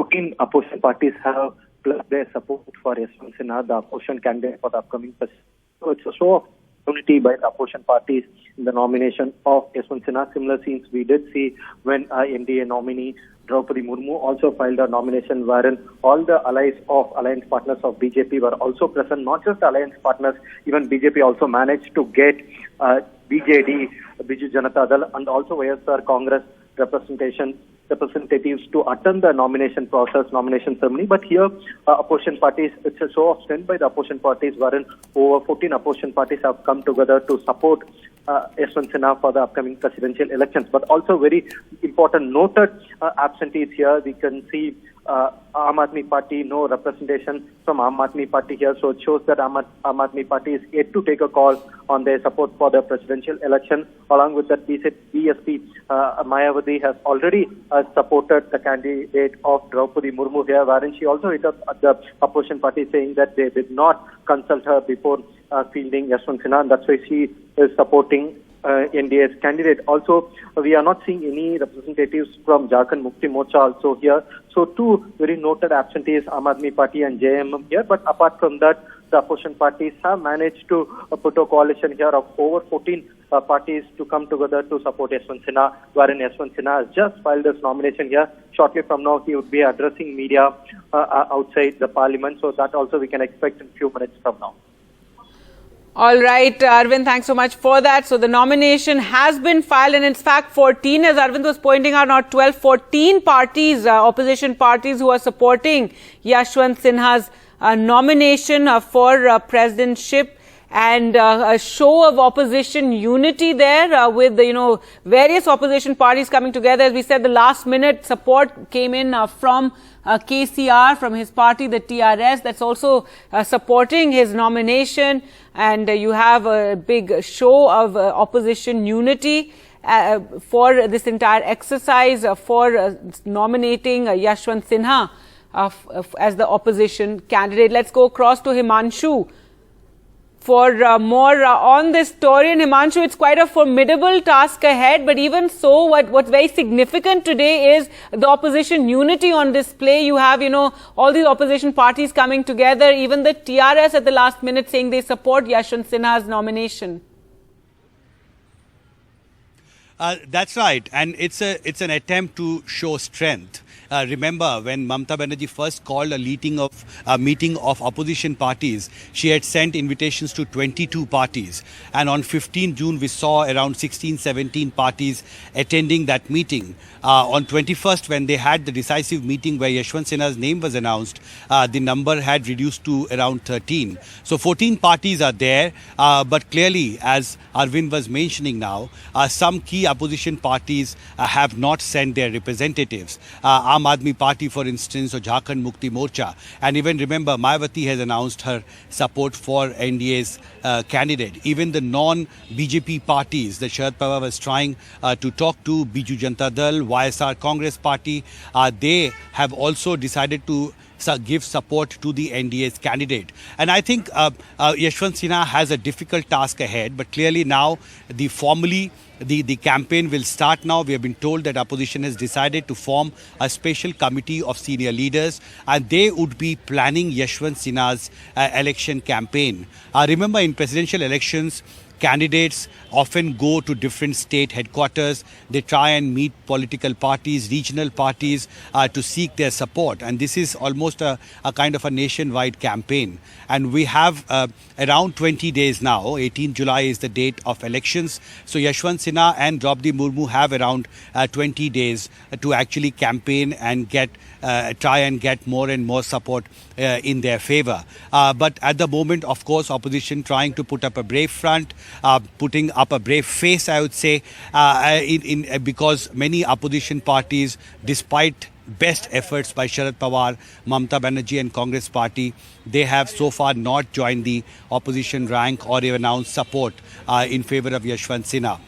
14 opposition parties have pledged their support for Yashwant Sinha, the opposition candidate for the upcoming president. So it's a show of unity by the opposition parties in the nomination of Yashwant Sinha. Similar scenes we did see when NDA nominee Draupadi Murmu also filed a nomination wherein all the alliance partners of BJP were also present. Not just the alliance partners, even BJP also managed to get BJD, Biju Janata Dal, and also YSR Congress representatives to attend the nomination ceremony. But here, opposition parties, it's a show of strength by the opposition parties, wherein over 14 opposition parties have come together to support Yashwant Sinha for the upcoming presidential elections. But also very important noted absentees here. We can see Aam Aadmi Party, no representation from Aam Aadmi Party here. So it shows that Aam Aadmi Party is yet to take a call on their support for the presidential election. Along with that, BSP Mayawati has already supported the candidate of Draupadi Murmu here, wherein she also hit up at the opposition party saying that they did not consult her before fielding Yashwant Sinha, and that's why she is supporting NDA's candidate. Also, we are not seeing any representatives from Jharkhand Mukti Morcha also here. So two very noted absentees, Aam Aadmi Party and JMM here. But apart from that, the opposition parties have managed to put a coalition here of over 14 parties to come together to support Yashwant Sinha, wherein Yashwant Sinha has just filed this nomination here. Shortly from now, he would be addressing media outside the parliament. So that also we can expect in a few minutes from now. All right, Arvind, thanks so much for that. So the nomination has been filed, and in fact 14, as Arvind was pointing out, not 12, 14 parties, opposition parties who are supporting Yashwant Sinha's nomination for presidentship, and a show of opposition unity there with, various opposition parties coming together. As we said, the last minute support came in from KCR, from his party, the TRS, that's also supporting his nomination. And you have a big show of opposition unity for this entire exercise for nominating Yashwant Sinha as the opposition candidate. Let's go across to Himanshu for more on this story. And Himanshu, it's quite a formidable task ahead, but even so, what's very significant today is the opposition unity on display. You have, all these opposition parties coming together, even the TRS at the last minute saying they support Yashwant Sinha's nomination. That's right, and it's an attempt to show strength. Remember, when Mamata Banerjee first called a meeting of opposition parties, she had sent invitations to 22 parties. And on 15 June, we saw around 16, 17 parties attending that meeting. On 21st, when they had the decisive meeting where Yashwant Sinha's name was announced, the number had reduced to around 13. So 14 parties are there, but clearly, as Arvind was mentioning now, some key opposition parties have not sent their representatives. Aam Aadmi Party, for instance, or Jharkhand Mukti Morcha. And even remember, Mayawati has announced her support for NDA's candidate. Even the non-BJP parties that Sharad Pawar was trying to talk to, Biju Janata Dal, YSR Congress Party, they have also decided to give support to the NDA's candidate. And I think Yashwant Sinha has a difficult task ahead, but clearly now the campaign will start now. We have been told that opposition has decided to form a special committee of senior leaders, and they would be planning Yashwant Sinha's election campaign. Remember, in presidential elections, candidates often go to different state headquarters. They try and meet political parties, regional parties to seek their support. And this is almost a kind of a nationwide campaign. And we have around 20 days now. 18 July is the date of elections. So Yashwant Sinha and Draupadi Murmu have around 20 days to actually campaign and try and get more and more support in their favor. But at the moment, of course, opposition trying to put up a brave front, putting up a brave face, I would say, because many opposition parties, despite best efforts by Sharad Pawar, Mamata Banerjee and Congress Party, they have so far not joined the opposition rank or even announced support in favor of Yashwant Sinha.